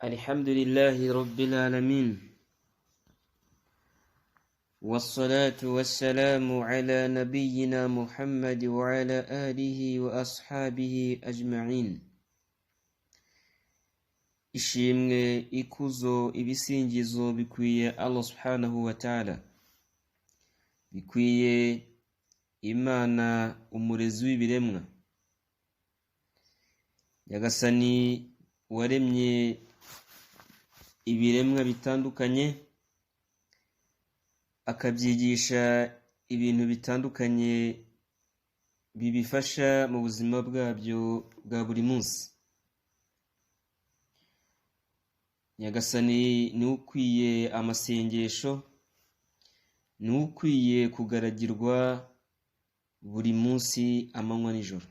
الحمد لله رب العالمين، والصلاة والسلام على نبينا محمد وعلى آله وأصحابه أجمعين. ishimwe, ikuzo, ibisingizo bikwiye Allah subhanahu wa ta'ala, bikwiye Imana umurezi w'ibiremwa, Nyagasani waremye ibiremwa bitandukanye, akabyigisha ibintu bitandukanye bibifasha mu buzima bwabyo bwa buri munsi. Nyagasani ni ukwiye amasengesho, ni ukwiye kugaragirwa buri munsi, amanywa n'ijoro.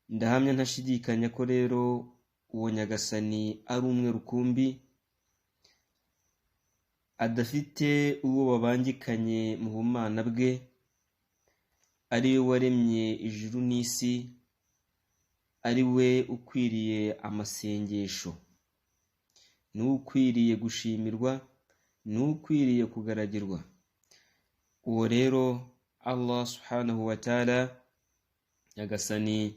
Ndahamya ntashidikanya ko rero uwo Nyagasani ari umwe rukumbi, adafite uwo babangikanye mu bumana bwe, ari we waremye ijuru n'isi, ari we ukwiriye amasengesho, ni ukwiriye gushimirwa, ni ukwiriye kugaragirwa. Uwo rero Allah subhanahu wa ta'ala, Nyagasani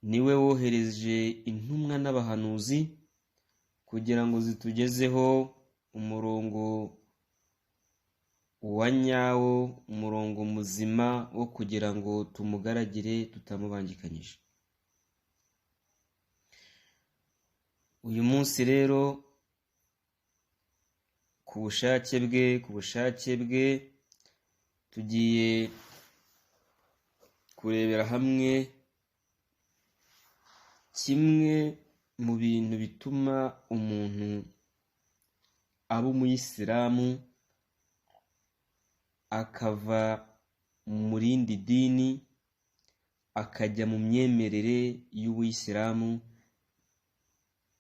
niwe wohereje intumwa n'abahanuzi kugira ngo zitugezeho umurongo wa nyawo, umurongo muzima wo kugira ngo tumugaragire tutamubangikanyije. Uyu munsi rero ku bushake bwe tugiye kurebera hamwe kimwe mu bintu bituma umuntu aba umuyisilamu akava mu rindi dini akajya mu myemerere y'ubuyisilamu,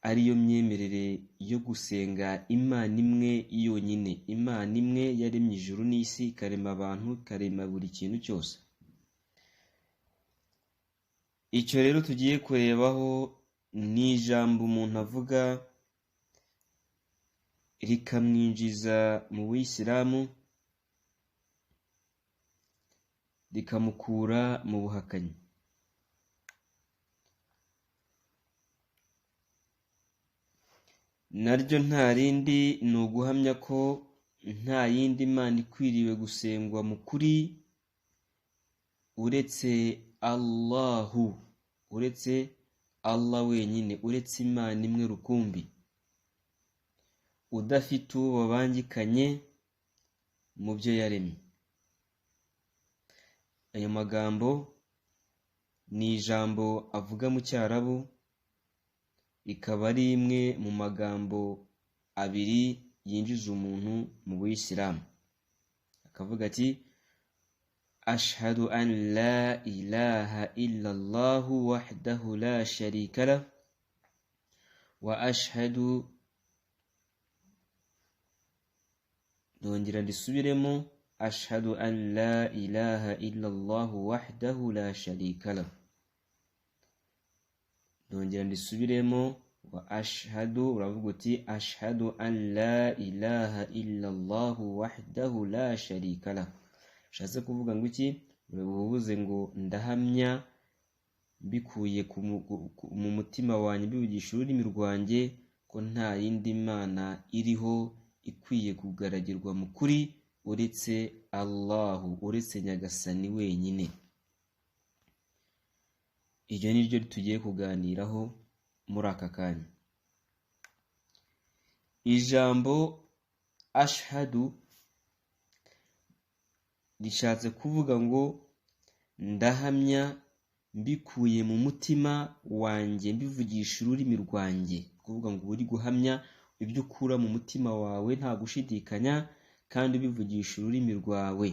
ariyo myemerere yo gusenga Imana imwe yonyine, Imana imwe yaremye ijuru n'isi, ikarema abantu, ikarema buri kintu cyose. Icyo rero tugiye kurebaho ni ijambo umuntu avuga rikamwinjiza mu buyisilamu, rikamukura mu buhakanyi. Naryo nta rindi ni uguhamya ko nta yindi Mana ikwiriwe gusengwa mu kuri uretse Allahu, uretse Allah wenyine, uretse Imana imwe rukumbi, udafite uwo babangikanye mu byo yaremye. Ayo magambo ni ijambo avuga mu Cyarabu, ikaba ari imwe mu magambo abiri yinjiza umuntu mu buyisilamu. Akavuga ati: ashhadu an la ilaha illa Allah wahdahu la sharika lah wa ashhadu, ndongera ndisubiremo, ashhadu an la ilaha illa Allah wahdahu la sharika lah, ndongera ndisubiremo, wa ashhadu, uravuga uti ashhadu an la ilaha illa Allah wahdahu la sharika lah. Shatse kuvuga ngo iki? Ubuvuze ngo ndahamya mbikuye mu mutima wanjye, mbivugisha ururimi rwanjye, ko nta yindi Mana iriho ikwiye kugaragirwa mu kuri uretse Allahu, uretse Nyagasani wenyine. Iryo ni ryo tugiye kuganiraho muri aka kanya. Ijambo ashhadu rishatse kuvuga ngo ndahamya mbikuye mu mutima wanjye, mbivugisha ururimi rwanjye. Kuvuga ngo uri guhamya ibyo ukura mu mutima wawe nta gushidikanya, kandi ubivugisha ururimi rwawe,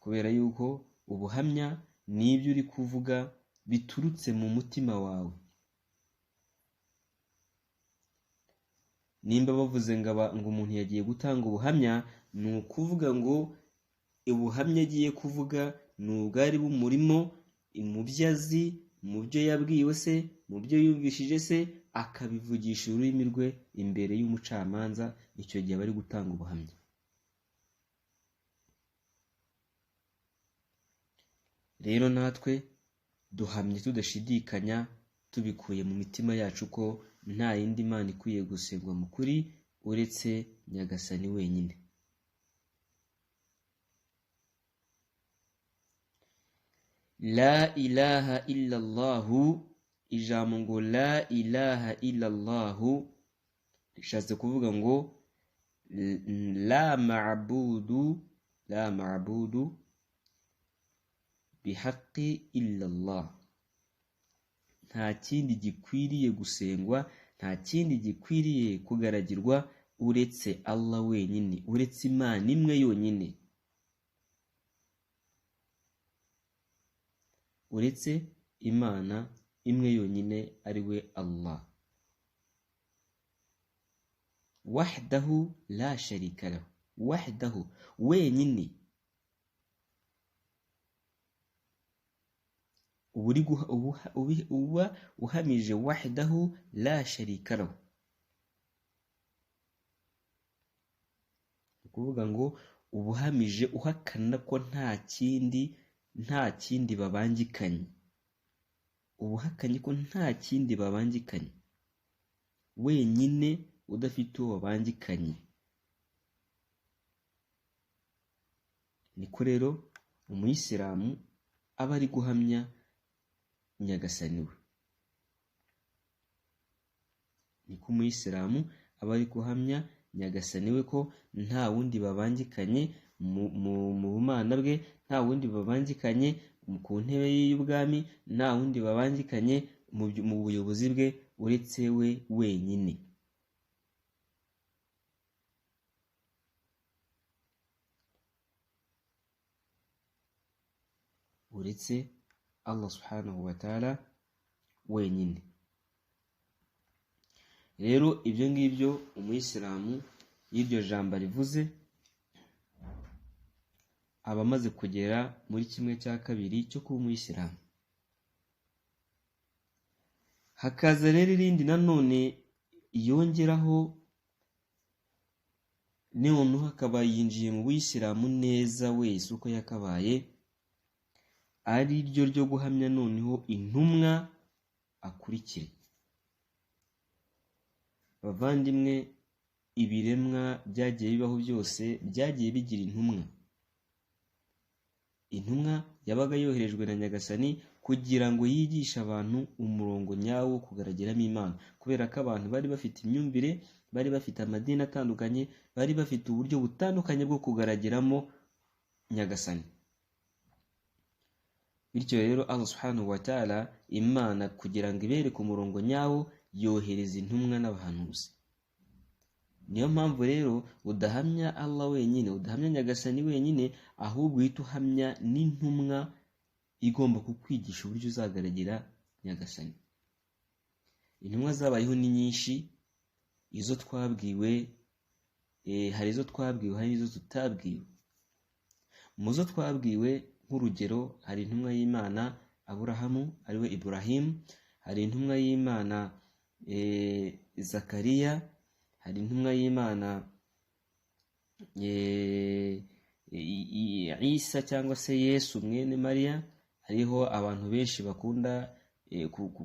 kubera yuko ubuhamya ni ibyo uri kuvuga biturutse mu mutima wawe. Nimba bavuze ngo umuntu yagiye gutanga ubuhamya, ni ukuvuga ngo ubuhamya agiye kuvuga nubwo ari bumurimo mu byo azi, mu byo yabwiwe se, mu byo yumvishije se, akabivugisha ururimi rwe imbere y'umucamanza, icyo gihe bari gutanga ubuhamya. Rero natwe duhamye tudashidikanya, tubikuye mu mitima yacu ko nta yindi Mana ikwiye gusengwa mu kuri uretse Nyagasani wenyine. La ilaha illallahu, ijambo ngo la ilaha illallahu rishatse kuvuga ngo la ma'budu bihaqqi illallah, nta kindi gikwiriye gusengwa, nta kindi gikwiriye kugaragirwa uretse Allah wenyine, uretse Imana imwe yonyine, uretse Imana imwe yonyine ari we Allah. Wahdahu la sharika lahu, wahdahu wenyine, uba uhamije wahdahu la sharika lahu, ukuvuga ngo ubuhamije uhakana ko nta kindi babangikanye, ubuhakanye ko nta kindi babangikanye, wenyine udafite uwo babangikanye. Niko rero umuyisilamu aba ari guhamya Nyagasani we, niko umuyisilamu aba ari guhamya Nyagasani we ko nta wundi babangikanye mu bumana bwe, nta wundi babangikanye ku ntebe ye y'ubwami, nta wundi babangikanye mu buyobozi bwe uretse we wenyine. Uretse Allah subhanahu wa ta'ala wenyine. Rero ibyo ngibyo umuyisilamu y'iryo jambo rivuze aba amaze kugera muri 1/2 cyo kuba umuyisilamu. Hakaza rero irindi nanone yongeraho, noneho akaba yinjiye mu buyisilamu neza wese uko yakabaye, ari ryo ryo guhamya noneho intumwa akurikira. Bavandimwe, ibiremwa byagiye bibaho byose byagiye bigira intumwa. Intumwa yabaga yoherejwe na Nyagasani kugira ngo yigishe abantu umurongo nyawo wo kugaragiramo Imana, kubera ko abantu bari bafite imyumvire, bari bafite amadini atandukanye, bari bafite uburyo butandukanye bwo kugaragiramo Nyagasani. Bityo rero Allah subhanahu wa ta'ala, Imana kugira ngo ibereke umurongo nyawo yohereza intumwa n'abahanuzi. Niyo mpamvu rero udahamya Allah wenyine, udahamya Nyagasani wenyine, ahubwo uhita uhamya n'intumwa igomba kukwigisha uburyo uzagaragira Nyagasani. Intumwa zabayeho ni nyinshi, izo twabwiwe, hari izo twabwiwe, hari izo tutabwiwe. Mu zo twabwiwe nk'urugero, hari intumwa y'Imana Aburahamu ariwe Ibrahim, hari intumwa y'Imana Zakariya, hari intumwa y'Imana Isa cyangwa se Yesu mwene Mariya. Hariho abantu benshi bakunda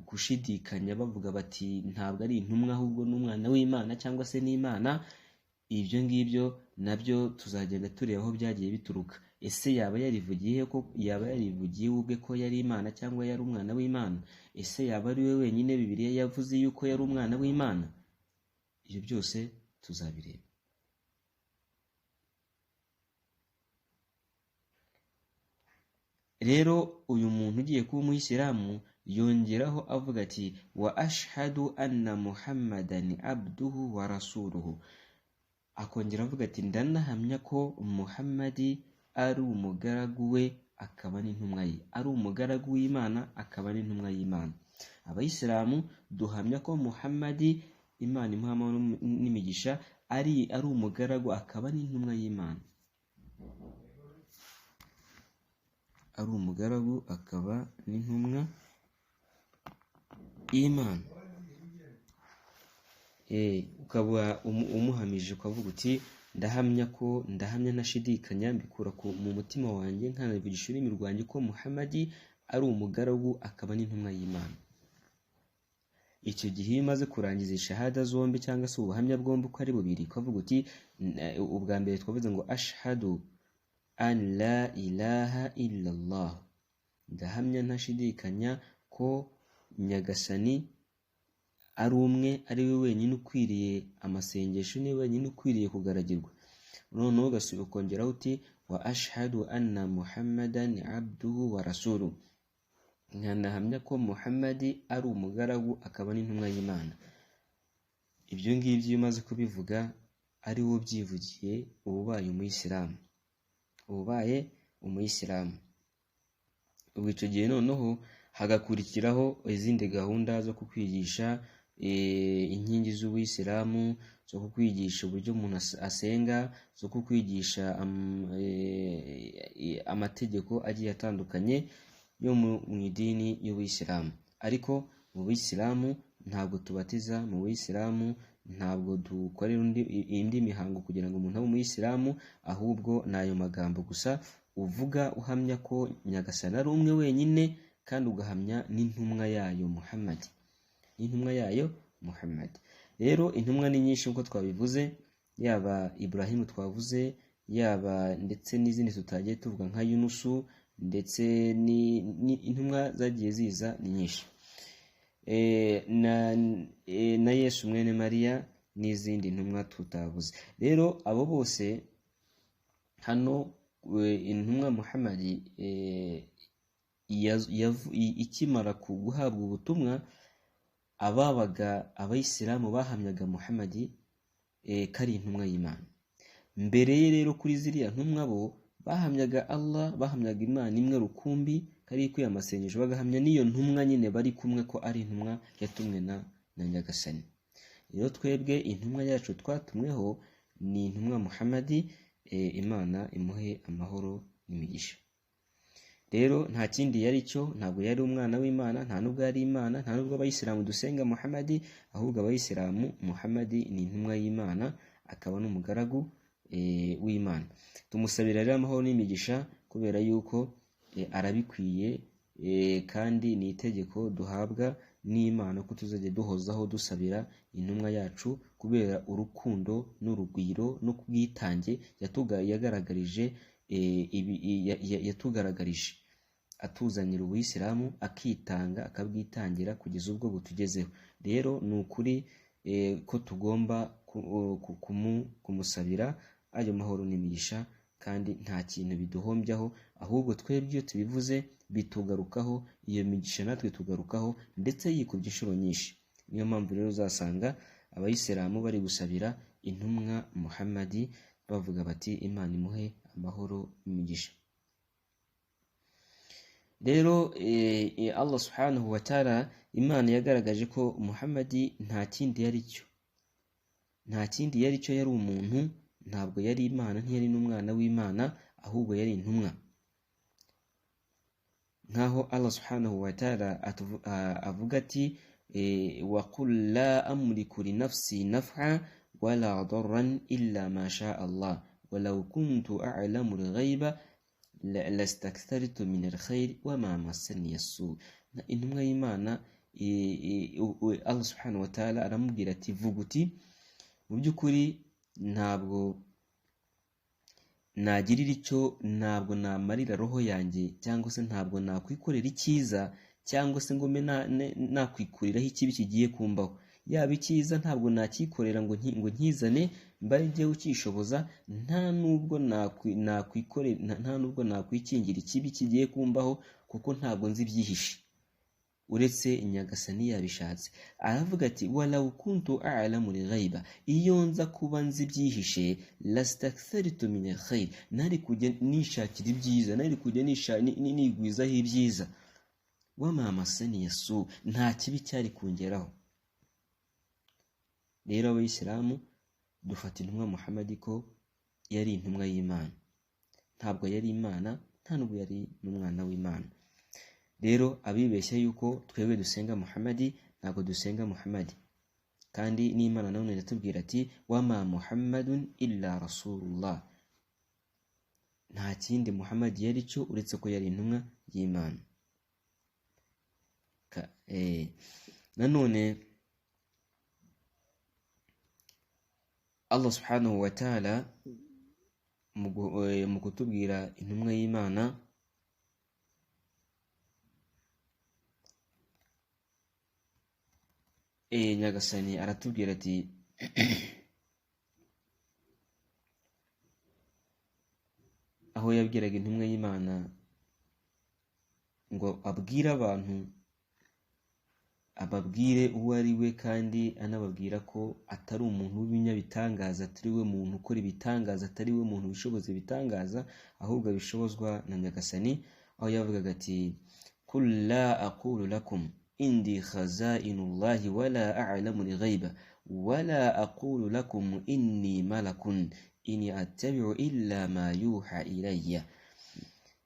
kushidikanya bavuga bati ntabwo ari intumwa ahubwo n'umwana w'Imana cyangwa se n'Imana. Ibyo ngibyo nabyo tuzagenda tureba aho byagiye bituruka. Ese yaba yarivugiye ubwe ko yari Imana cyangwa yari umwana w'Imana? Ese yaba ari we wenyine Bibiliya yavuze yuko yari umwana w'Imana? Ibyo byose tuzabireba. Rero uyu muntu ugiye kuba umuyisilamu yongeraho avuga ati wa ashhadu anna Muhammadan abduhu wa rasuluhu, akongera avuga ati ndanahamya ko Muhammadi ari umugaragu we akaba n'intumwa ye, ari umugaragu w'Imana akaba n'intumwa y'Imana. Abayisilamu duhamya ko Muhammadi, Imana imuha n'imigisha, ari umugaragu akaba n'intumwa y'Imana. ari umugaragu akaba n'intumwa y'Imana. Ukaba umuhamije ukavuga uti ndahamya ntashidikanya mbikura mu mutima wanjye nkanabivugisha ururimi rwanjye ko Muhammadi ari umugaragu akaba n'intumwa y'Imana. Icyo gihe iyo umaze kurangiza shahada zombi cyangwa se ubuhamya bwombi uko ari bubiri, ukavuga uti ubwa mbere twavuze ngo ashhadu an la ilaha illallah, ndahamya ntashidikanya ko Nyagasani ari umwe, ari we wenyine ukwiriye amasengesho, ni we wenyine ukwiriye kugaragirwa. Noneho ugasubira ukongeraho uti wa ashhadu anna Muhammadan abduhu wa rasuluhu, nkanahamya ko Muhammadi ari umugaragu akaba n'intumwa y'Imana. Ibyo ngibyo iyo umaze kubivuga ari wo byivugiye uba ubaye umuyisilamu. Ubwo icyo gihe noneho hagakurikiraho izindi gahunda zo kukwigisha inkingi z'ubuyisilamu, zo kukwigisha uburyo umuntu asenga, zo kukwigisha amategeko agiye atandukanye yo mu idini y'ubuyisilamu. Ariko mu buyisilamu ntabwo tubatiza, mu buyisilamu ntabwo dukorera indi mihango kugira ngo umuntu abe umuyisilamu, ahubwo ni ayo magambo gusa uvuga uhamya ko Nyagasani ari umwe wenyine, kandi ugahamya n'intumwa yayo Muhammad. Rero intumwa ni nyinshi uko twabivuze, yaba Ibrahimu twavuze, yaba ndetse n'izindi tutagiye tuvuga nka Yunusu, ndetse intumwa zagiye ziza ni nyinshi, na Yesu mwene Mariya n'izindi ntumwa tutavuze. Rero abo bose hano intumwa Muhammad ikimara guhabwa ubutumwa, abayisilamu bahamyaga Muhammad ko ari intumwa y'Imana. Mbere ye rero kuri ziriya ntumwa bo bahamyaga Allah, bahamyaga Imana imwe rukumbi, kari kwiye amasengesho, bagahamya n'iyo ntumwa nyine bari kumwe ko ari intumwa yatumwe na Nyagasani. Rero twebwe intumwa yacu twatumweho ni intumwa Muhammad, Imana imuhe amahoro n'imigisha. Rero nta kindi yari cyo, ntabwo yari umwana w'Imana, nta nubwo yari Imana, nta nubwo abayisilamu dusenga Muhammad, ahubwo abayisilamu Muhammad ni intumwa y'Imana akaba n'umugaragu w'Imana. Tumusabira rero amahoro n'imigisha kubera yuko arabikwiye, kandi ni itegeko duhabwa n'Imana ko tuzajya duhozaho dusabira intumwa yacu, kubera urukundo n'urugwiro no kubwitange yatugaragarije atuzanira ubuyisilamu, akitanga akabwitangira kugeza ubwo butugezeho. Rero ni ukuri ko tugomba kumusabira ayo mahoro n'imigisha, kandi nta kintu biduhombyaho, ahubwo twebwe iyo tubivuze bitugarukaho, iyo migisha natwe tugarukaho, ndetse yikubye inshuro nyinshi. Niyo mpamvu rero uzasanga abayisilamu bari gusabira intumwa Muhammad bavuga bati Imana imuhe amahoro n'imigisha. Rero Allah subhanahu wa ta'ala, Imana yagaragaje ko Muhammad nta kindi yari cyo, yari umuntu, ntabwo yari Imana, ntiyari n'umwana w'Imana, ahubwo yari intumwa. Nkaho Allah subhanahu wa ta'ala avuga ati wa qul la amliku li nafsi naf'a wala darran illa ma sha Allah walau kuntu a'lamu al-ghaiba lastakthartu min al-khair wama massani as-su. Intumwa y'Imana Allah subhanahu wa ta'ala aramubwira ati vuga uti mu by'ukuri ntabwo nagirira icyo, ntabwo namarira roho yanjye, cyangwa se ntabwo nakwikorera icyiza, cyangwa se ngo nakwikuriraho ikibi kigiye kumbaho. Yaba icyiza ntabwo nakikorera ngo nkizane mbari jye ukishoboza, nta nubwo nakwikingira ikibi kigiye kumbaho, kuko ntabwo nzi byihishe uretse Nyagasani yabishatse. Aravuga ati walau kuntu a'lamu al-ghaiba, iyo nza kuba nzi byihishe, lastakthartu min al-khair, nari kujya nishakira ibyiza, nari kujya nigwizaho ibyiza, wama massani as-su, nta kibi cyari kungeraho. Rero abayisilamu dufata intumwa Muhammad ko yari intumwa y'Imana, ntabwo yari Imana, nta nubwo yari n'umwana w'Imana. Rero abibeshya yuko twebwe dusenga Muhammadi, ntabwo dusenga Muhammadi. Kandi n'Imana nanone iratubwira ati wama Muhammadun illa rasulullah, nta kindi Muhammad yari cyo uretse ko yari intumwa y'Imana. Nanone Allah subhanahu wa ta'ala mu kutubwira intumwa y'Imana Nyagasani aratubwira ati aho yabwiraga intumwa y'Imana ngo abwire abantu, ababwire uwo ari we, kandi anababwira ko atari umuntu w'ibinyabitangaza, atari we muntu ukora ibitangaza, atari we muntu wishoboza ibitangaza, ahubwo abishobozwa na Nyagasani. Aho yavugaga ati kul la aqulu lakum indi khazainullahi wala a'lamu al-ghaiba wala aqulu lakum inni malakun in attabi'u illa ma yuha ilayya.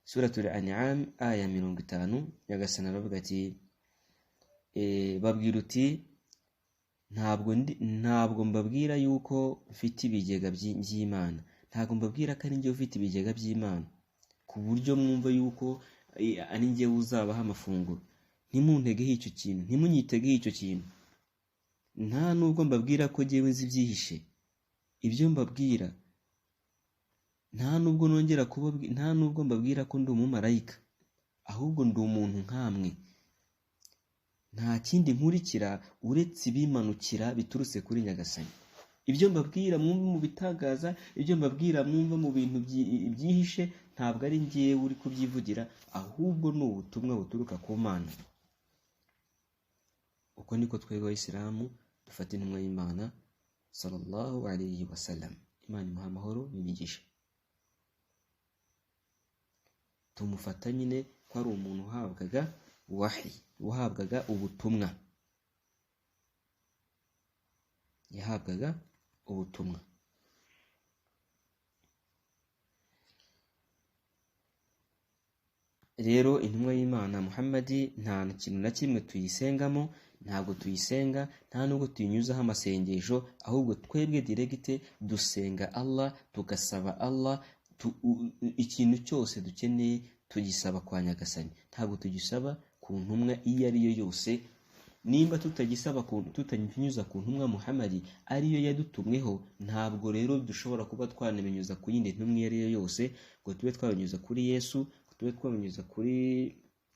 Suratul An'am aya 50. Nyagasani aravuga ati babwira uti ntabwo mbabwira yuko mfite ibigega by'Imana, ntabwo mbabwira ko ari njye ufite ibigega by'Imana ku buryo mwumva yuko ari njye uzabaha amafunguro. Ntimuntegeho icyo kintu, ntimunyitegeho icyo kintu. Nta nubwo mbabwira ko jyewe nzi ibyihishe. Ibyo mbabwira nta nubwo mbabwira ko ndi umumarayika, ahubwo ndi umuntu nkamwe. Nta kindi nkurikira uretse ibimanukira biturutse kuri Nyagasani. Ibyo mbabwira mwumva mu bitangaza, ibyo mbabwira mwumva mu bintu byihishe, ntabwo ari njyewe uri kubyivugira, ahubwo ni ubutumwa buturuka ku Mana. Uko niko twebwe Abayisilamu dufata intumwa y'Imana sallallahu alayhi wa sallam. Imana imuha amahoro n'imigisha. Tumufata nyine ko ari umuntu uhabwaga wahi, uhabwaga ubutumwa, yahabwaga ubutumwa. Rero intumwa y'Imana Muhammadi nta kintu na kimwe tuyisengamo, ntabwo tuyisenga, nta nubwo tuyinyuzaho amasengesho, ahubwo twebwe diregite dusenga Allah, tugasaba Allah ikintu cyose dukeneye tugisaba kwa Nyagasani. Ntabwo tugisaba ku ntumwa iyo ari yo yose. Nimba tutanyuza ku ntumwa Muhammadi ariyo yadutumweho, ntabwo rero dushobora kuba twanamenyuza ku yindi ntumwa iyo ari yo yose, ngo tube twabanyuza kuri Yesu, tube twabanyuza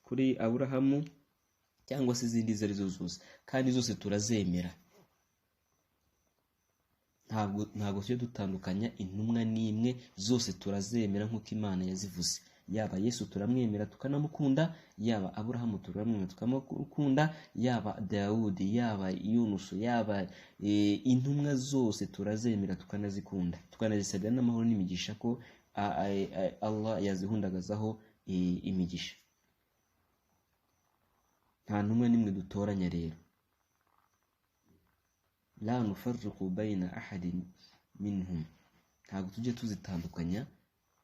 kuri Aburahamu cyangwa se izindi izo arizo zose, kandi zose turazemera. Ntabwo tujye dutandukanya intumwa n'imwe, zose turazemera nk'uko Imana yazivuze. Yaba Yesu turamwemera tukanamukunda, yaba Aburahamu turamwemera tukamukunda, yaba Dawudi, yaba Yunusu, yaba intumwa zose turazemera tukanazikunda, tukanazisabira n'amahoro n'imigisha ko Allah yazihundagazaho imigisha. Nta ntumwa nimwe dutoranya rero. La nufarriqu bayna ahadin minhum, ntabwo tujye tuzitandukanya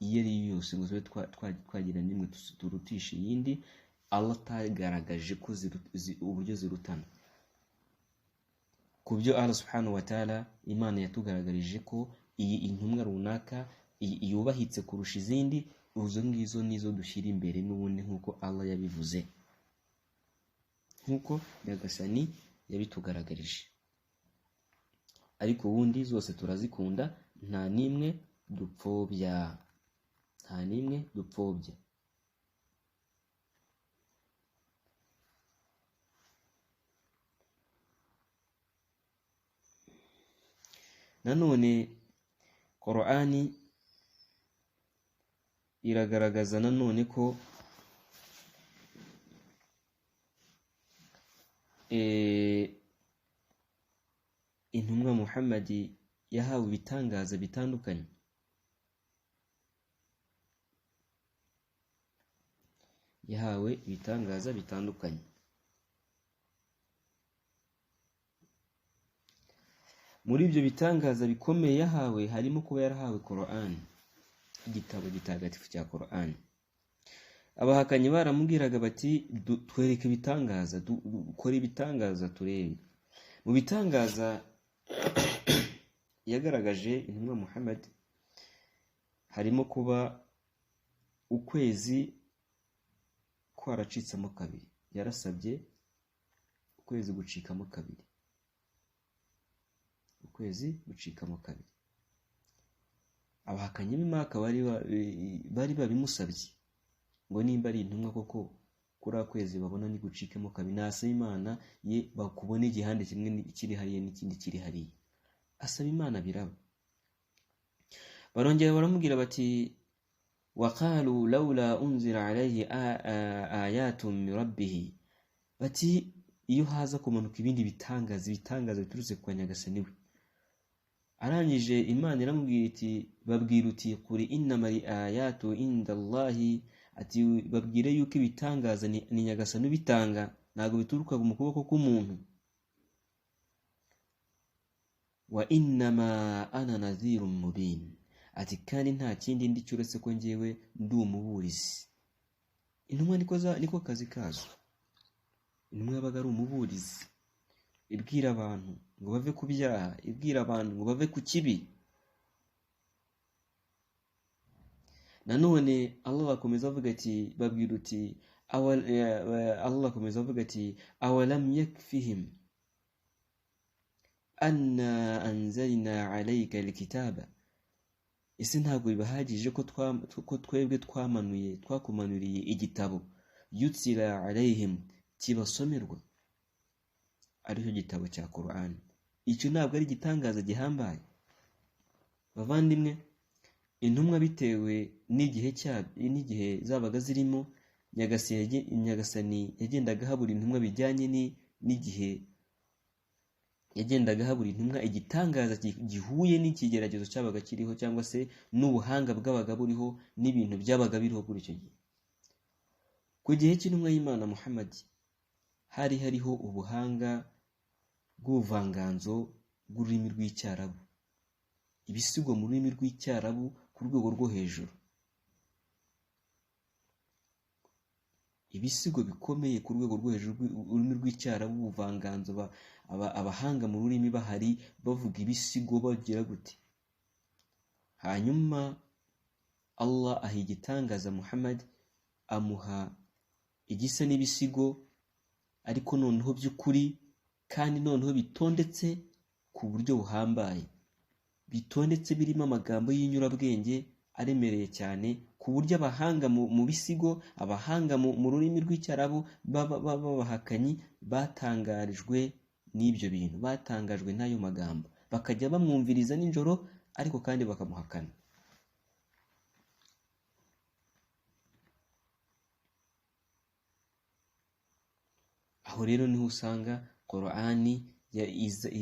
iyo ari yo yose ngo twagira nimwe turutisha iyindi. Allah atagaragaje ko uburyo zirutana. Ku byo Allah subhanahu wa ta'ala, Imana yatugaragarije ko iyi intumwa runaka yubahitse kurusha izindi, uzo ngizo nizo dushyira imbere n'ubundi nk'uko Allah yabivuze, nk'uko Nyagasani yabitugaragarije. Ariko ubundi zose turazikunda, nta nimwe dupfobya. Nanone Qur'ani iragaragaza nanone ko intumwa Muhammadi yahawe ibitangaza bitandukanye. Muri ibyo bitangaza bikomeye yahawe harimo kuba yarahawe Qur'an, igitabo gitagatifu cya Qur'an. abahakanyi baramubwiraga bati twereke ibitangaza, dukore ibitangaza turebe. Mu bitangaza yagaragaje intumwa Muhammad harimo kuba ukwezi kwaracitsemo kabiri. Yarasabye ukwezi gucikamo kabiri, ukwezi gucikamo kabiri. Abahakanyi b'Imaka bari babimusabye ngo nimba ari intumwa koko kuri kwezi babona ni gucikamo kabiri, nasaba Imana ye bakubone igihande kimwe kiri hariya n'ikindi kiri hariya. Asaba Imana biraba. Barongera baramubwira bati waqalu laula unzira alayhi ayatun min rabbih, bati iyo haza kumanuka ibindi bitangaza biturutse kwa Nyagasani we. Arangije Imana iramubwira iti babwira uti kuri innamal ayatu inda Allahi, ati babwire yuko ibitangaza ni Nyagasani bitanga, ntago bituruka mu kuboko k'umuntu. Wa innama ana nadhirun mubin, ati kandi nta kindi ndi cyuretse ko njyewe ndi umuburizi. Intumwa niko kazi kazo. Intumwa yabaga ari umuburizi, ibwira abantu ngo bave ku byaha, ibwira abantu ngo bave ku kibi. Nanone Allah akomeza avuga ati babwira uti Allah akomeza avuga ati awalam yakfihim anna anzalna alayka alkitaba, ese ntabwo bibahagije ko twebwe twakumanuriye igitabo yutsira alayhim, kibasomerwa, aricyo gitabo cya Qur'an. Icyo ntabwo ari igitangaza gihambaye bavandimwe? Intumwa bitewe n'igihe zabaga zirimo, Nyagasani yagendaga habura intumwa bijyanye n'igihe, yagendaga habura intumwa igitangaza gihuye n'ikigeragezo cyabaga kiriho, cyangwa se n'ubuhanga bwabaga buriho n'ibintu byabaga biriho kuri icyo gihe. Ku gihe cy'intumwa y'Imana Muhammad hari hariho ubuhanga bw'ubuvanganzo bw'ururimi rw'Icyarabu, ibisigo mu rurimi rw'Icyarabu ku rwego rwo hejuru, ibisigo bikomeye ku rwego rwo hejuru ururimi rw'Icyarabu, ubuvanganzo, abahanga mu rurimi bahari bavuga ibisigo bagira gute. Hanyuma Allah aha igitangaza Muhammad, amuha igisa n'ibisigo ariko noneho by'ukuri, kandi noneho bitondetse ku buryo buhambaye, bitondetse birimo amagambo y'inyurabwenge aremereye cyane, ku buryo abahanga mu bisigo, abahanga mu rurimi rw'Icyarabu b'abahakanyi batangarijwe n'ibyo bintu, batangajwe n'ayo magambo, bakajya bamwumviriza nijoro ariko kandi bakamuhakana. Aho rero niho usanga Qur'ani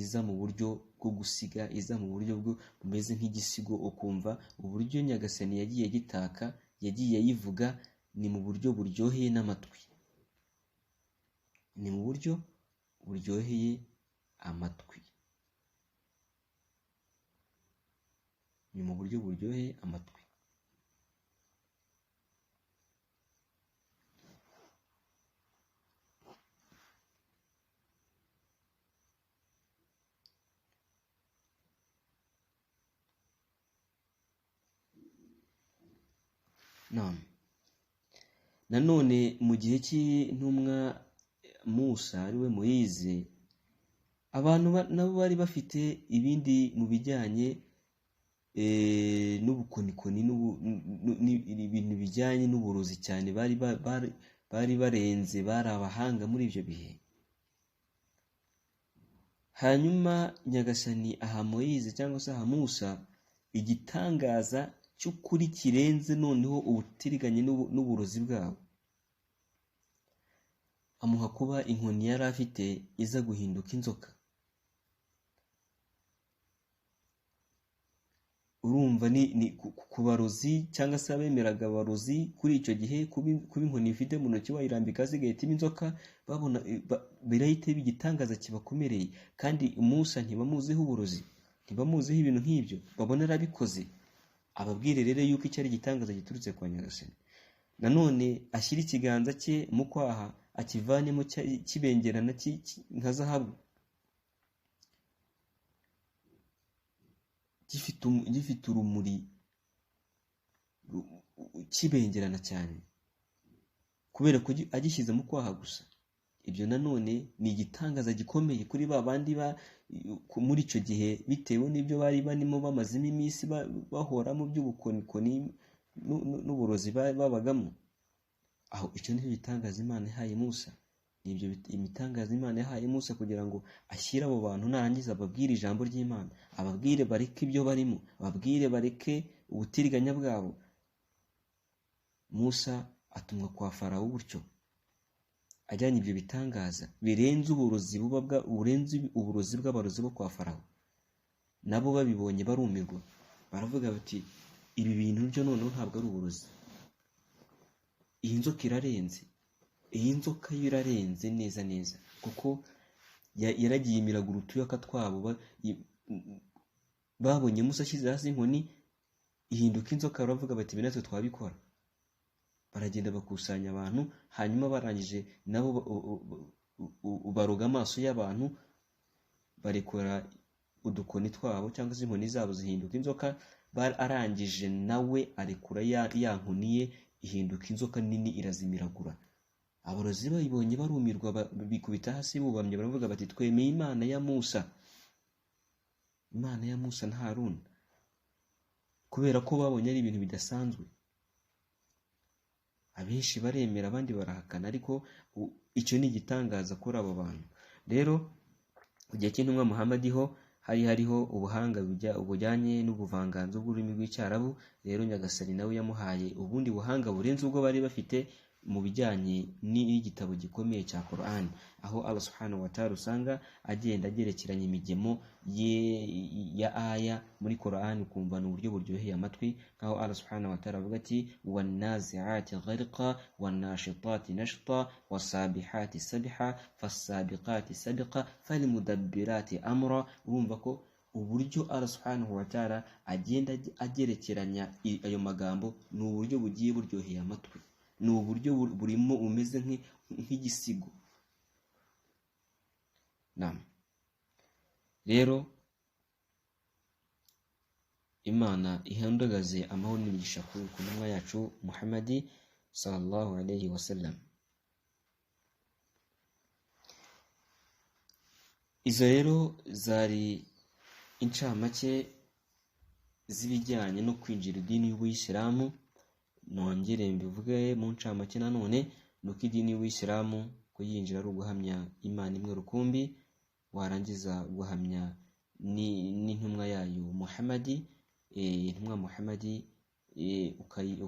iza mu buryo bwo gusiga, iza mu buryo bumeze nk'igisigo, ukumva uburyo Nyagasani yagiye gitaka, yagiye ayivuga, ni mu buryo buryoheye n'amatwi, ni mu buryo buryoheye amatwi, ni mu buryo buryoheye amatwi. Nanone mu gihe cy'intumwa Musa ariwe Moise, abantu nabo bari bafite ibindi mu bijyanye n'ubukonikoni n'ibintu bijyanye n'uburozi cyane, bari barenze, bari abahanga muri ibyo bihe. Hanyuma Nyagasani aha Moise cyangwa se aha Musa igitangaza cy'ukuri kirenze noneho ubutiriganye n'uburozi bwabo. Amuha kuba inkoni yari afite iza guhinduka inzoka. Urumva ni ku barozi cyangwa se abemeraga abarozi kuri icyo gihe, kuba inkoni ifite mu ntoki wayirambika hasigaye itimo inzoka, babona birahita bigitangaza kibakomereye. Kandi Musa ntibamuziho uburozi, ntibamuziho ibintu nk'ibyo, babona arabikoze. Ababwire rero yuko icyo ari igitangaza giturutse kwa Nyagasani. nanone ashyira ikiganza cye mu kwaha akivanemo kibengerana nka zahabu, gifite urumuri kibengerana cyane, kubera ko agishyize mu kwaha gusa. Ibyo nanone ni igitangaza gikomeye kuri ba bandi muri icyo gihe, bitewe n'ibyo bari barimo bamazemo iminsi bahora mu by'ubukonikoni n'uburozi babagamo. Aho icyo nicyo gitangaza Imana yahaye Musa. Nibyo imitangaza Imana yahaye Musa kugira ngo ashyire abo bantu, narangiza ababwire ijambo ry'Imana, ababwire bareke ibyo barimo, ababwire bareke ubutiriganya bwabo. Musa atumwa kwa Farawo gutyo, ajyanye ibyo bitangaza birenze uburozi bw'abarozi bo kwa Farawo. Nabo babibonye barumirwa, baravuga bati ibi bintu byo noneho ntabwo ari uburozi, iyi nzoka irarenze, iyi nzoka yo irarenze neza neza, kuko yaragiye imiragura utuyoka twabo. Babonye Musa ashyize hasi inkoni ihinduka inzoka, baravuga bati ibi natwe twabikora. Baragenda bakusanya abantu, hanyuma barangije nabo baroga amaso y'abantu, barekura udukoni twabo cyangwa se inkoni zabo zihinduka inzoka. Arangije nawe arekura ya nkoni ye, ihinduka inzoka nini irazimiragura. Abarozi bayibonye barumirwa, bikubita hasi bubamye, baravuga bati twemeye Imana ya Musa, Imana ya Musa na Haruna, kubera ko babonye ari ibintu bidasanzwe. Abenshi baremera, abandi barahakana, ariko icyo ni igitangaza kuri abo bantu. Rero ku gihe cy'intumwa Muhammad hariho ubuhanga bujyanye n'ubuvanganzo bw'ururimi rw'icyarabu. Rero Nyagasani nawe yamuhaye ubundi buhanga burenze ubwo bari bafite mu bijyanye n'igitabo gikomeye cya Qur'an, aho Allah subhanahu wa ta'ala usanga agenda agerekeranya imigemo ya aya muri Qur'an, ukumva ni uburyo buryoheye amatwi. Nkaho Allah subhanahu wa ta'ala avuga ati wan-nazi'ati gharqa wan-nashitati nashta was-sabihati sabha fas-sabiqati sabqa fal-mudabbirati amra. Urumva ko uburyo Allah subhanahu wa ta'ala agenda agerekeranya ayo magambo ni uburyo bugiye buryoheye amatwi, ni uburyo burimo umeze nk'igisigo. Rero Imana ihendagaze amahoro n'imigisha ku ntumwa yacu Muhammad sallallahu alayhi wa sallam. Izo rero zari incamake z'ibijyanye no kwinjira idini y'Ubuyisilamu. Nongere mbivuge mu ncamake nanone, nuko idini y'Ubuyisilamu kuyinjira ari uguhamya Imana imwe rukumbi, warangiza guhamya n'intumwa yayo Muhammad, intumwa Muhammad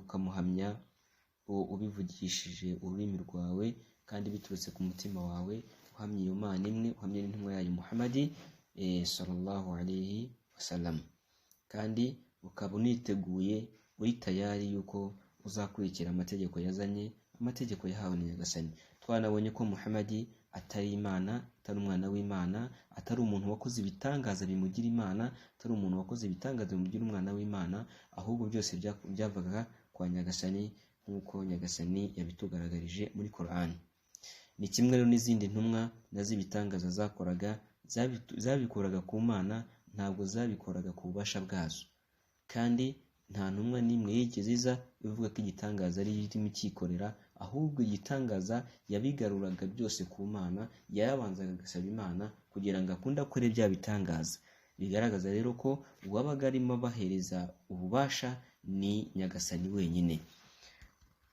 ukamuhamya ubivugishije ururimi rwawe kandi biturutse ku mutima wawe, uhamya iyo Mana imwe, uhamya n'intumwa yayo Muhammad sallallahu alayhi wasallam, kandi ukaba uniteguye uri tayari yuko uzakurikira amategeko yazanye, amategeko yahawe na Nyagasani. Twanabonye ko Muhammad atari Imana, atari umwana w'Imana, atari umuntu wakoze ibitangaza bimugira Imana, atari umuntu wakoze ibitangaza bimugira umwana w'Imana, ahubwo byose byavaga kwa Nyagasani, nk'uko Nyagasani yabitugaragarije muri Qur'an. Ni kimwe rero n'izindi ntumwa nazo ibitangaza zakoraga, zabikoraga ku Mana, ntabwo zabikoraga ku bubasha bwazo. Kandi nta ntumwa n'imwe yigeze iza ivuga ko igitangaza ari irimo ikikorera, ahubwo igitangaza yabigaruraga byose ku Mana, yarabanzaga agasaba Imana kugira ngo akunde akore bya bitangaza. Bigaragaza rero ko uwabaga arimo abahereza ububasha ni Nyagasani wenyine.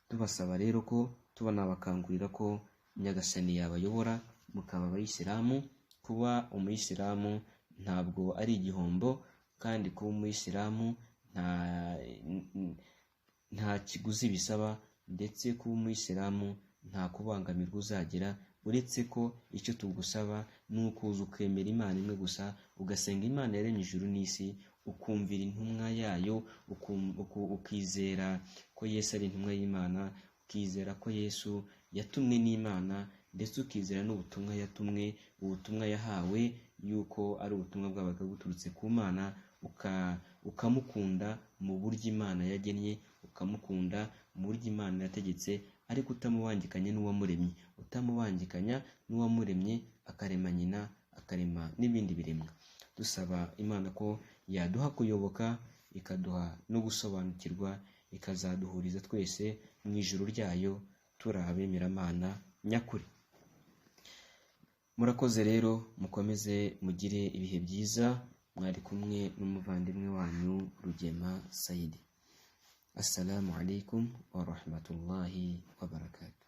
Tubasaba rero ko tubanabakangurira ko Nyagasani yabayobora mukaba abayisilamu. Kuba umuyisilamu ntabwo ari igihombo, kandi kuba umuyisilamu nta kiguzi bisaba, ndetse kuba umuyisilamu nta kubangamirwa uzagira, uretse ko icyo tugusaba ni ukuza ukemera Imana imwe gusa, ugasenga Imana yaremye ijuru n'isi, ukumvira intumwa yayo, ukizera ko Yesu ari intumwa y'Imana, ukizera ko Yesu yatumwe n'Imana, ndetse ukizera n'ubutumwa yatumwe, ubutumwa yahawe yuko ari ubutumwa bwabaga buturutse ku Mana, ukamukunda mu buryo Imana yagennye, ukamukunda mu buryo Imana yategetse, ariko utamubangikanye n'uwamuremye, utamubangikanya n'uwamuremye akarema nyina, akarema n'ibindi biremwa. Dusaba Imana ko yaduha kuyoboka, ikaduha no gusobanukirwa, ikazaduhuriza twese mu ijuru ryayo turi abemeramana nyakuri. Murakoze rero, mukomeze mugire ibihe byiza. Mwari kumwe n'umuvandimwe wanyu Rugema Saidi. Assalamu alaikum wa rahmatullahi wa barakatuh.